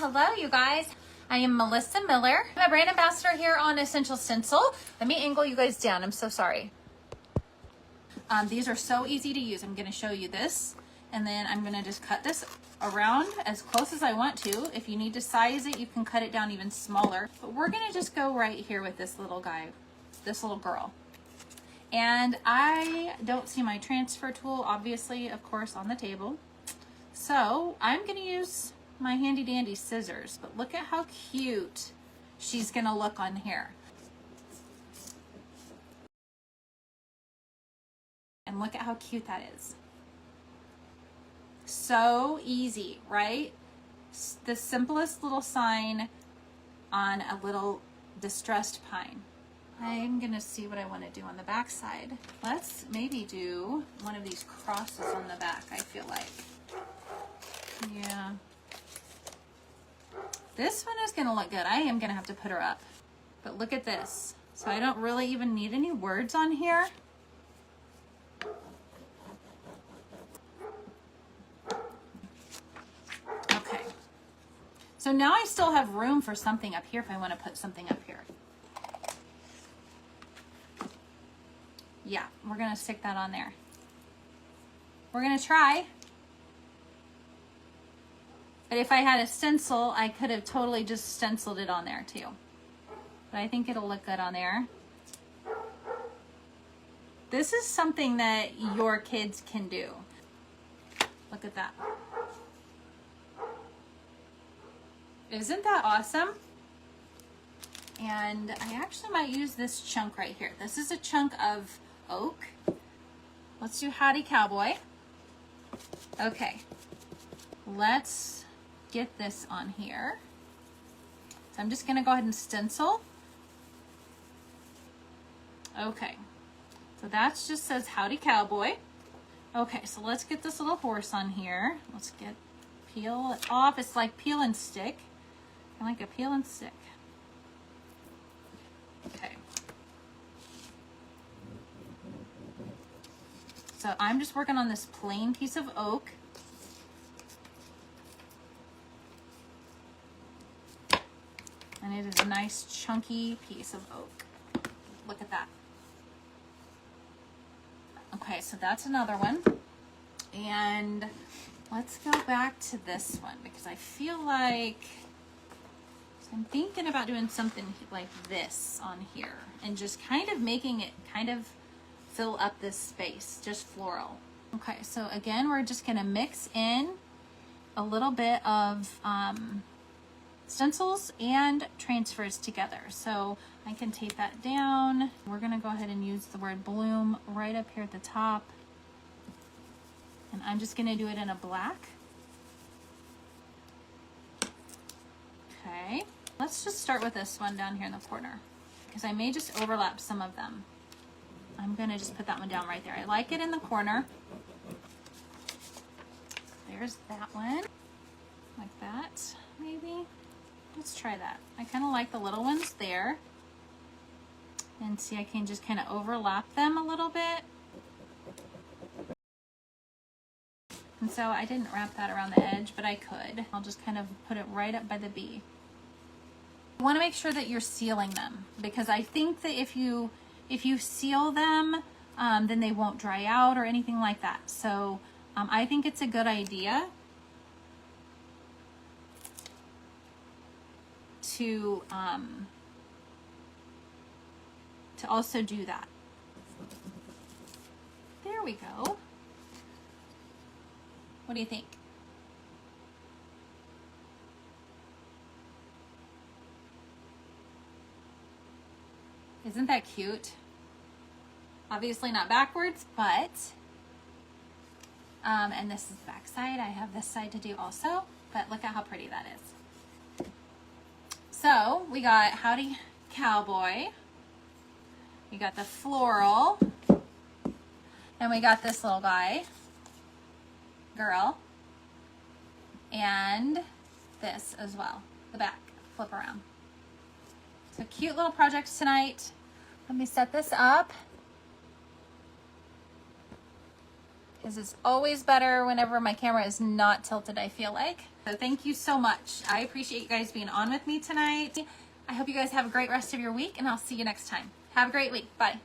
Hello, you guys. I am Melissa Miller. I'm a brand ambassador here on Essential Stencil. Let me angle you guys down. I'm so sorry. These are so easy to use. I'm going to show you this, and then I'm going to just cut this around as close as I want to. If you need to size it, you can cut it down even smaller. But we're going to just go right here with this little guy, this little girl. And I don't see my transfer tool, obviously, of course, on the table. So I'm going to use my handy dandy scissors, but look at how cute she's going to look on here. And look at how cute that is. So easy, right? The simplest little sign on a little distressed pine. I'm gonna see what I want to do on the back side. Let's maybe do one of these crosses on the back, I feel like. Yeah. This one is gonna look good. I am gonna have to put her up. But look at this. So I don't really even need any words on here. Okay. So now I still have room for something up here if I want to put something up here. Yeah, we're gonna stick that on there. We're gonna try. But if I had a stencil, I could have totally just stenciled it on there too. But I think it'll look good on there. This is something that your kids can do. Look at that. Isn't that awesome? And I actually might use this chunk right here. This is a chunk of oak. Let's do Howdy Cowboy. Okay, let's get this on here. So I'm just gonna go ahead and stencil. Okay, so that just says Howdy Cowboy. Okay, so let's get this little horse on here. Let's peel it off. It's like peel and stick. I like a peel and stick. Okay. So I'm just working on this plain piece of oak. And it is a nice chunky piece of oak. Look at that. Okay, so that's another one. And let's go back to this one because I feel like I'm thinking about doing something like this on here and just kind of making it kind of fill up this space, just floral. Okay, so again, we're just gonna mix in a little bit of stencils and transfers together. So I can tape that down. We're gonna go ahead and use the word bloom right up here at the top. And I'm just gonna do it in a black. Okay, let's just start with this one down here in the corner because I may just overlap some of them. I'm gonna just put that one down right there. I like it in the corner. There's that one, like that, maybe. Let's try that. I kind of like the little ones there. And see, I can just kind of overlap them a little bit. And so I didn't wrap that around the edge, but I could. I'll just kind of put it right up by the bee. You want to make sure that you're sealing them because I think that if you seal them, then they won't dry out or anything like that. So I think it's a good idea to also do that. There we go. What do you think? Isn't that cute? Obviously not backwards, but and this is the back side. I have this side to do also, but look at how pretty that is. So we got Howdy Cowboy, we got the floral, and we got this little guy, girl, and this as well, the back, flip around. So cute little projects tonight. Let me set this up because it's always better whenever my camera is not tilted, I feel like. So thank you so much. I appreciate you guys being on with me tonight. I hope you guys have a great rest of your week, and I'll see you next time. Have a great week. Bye.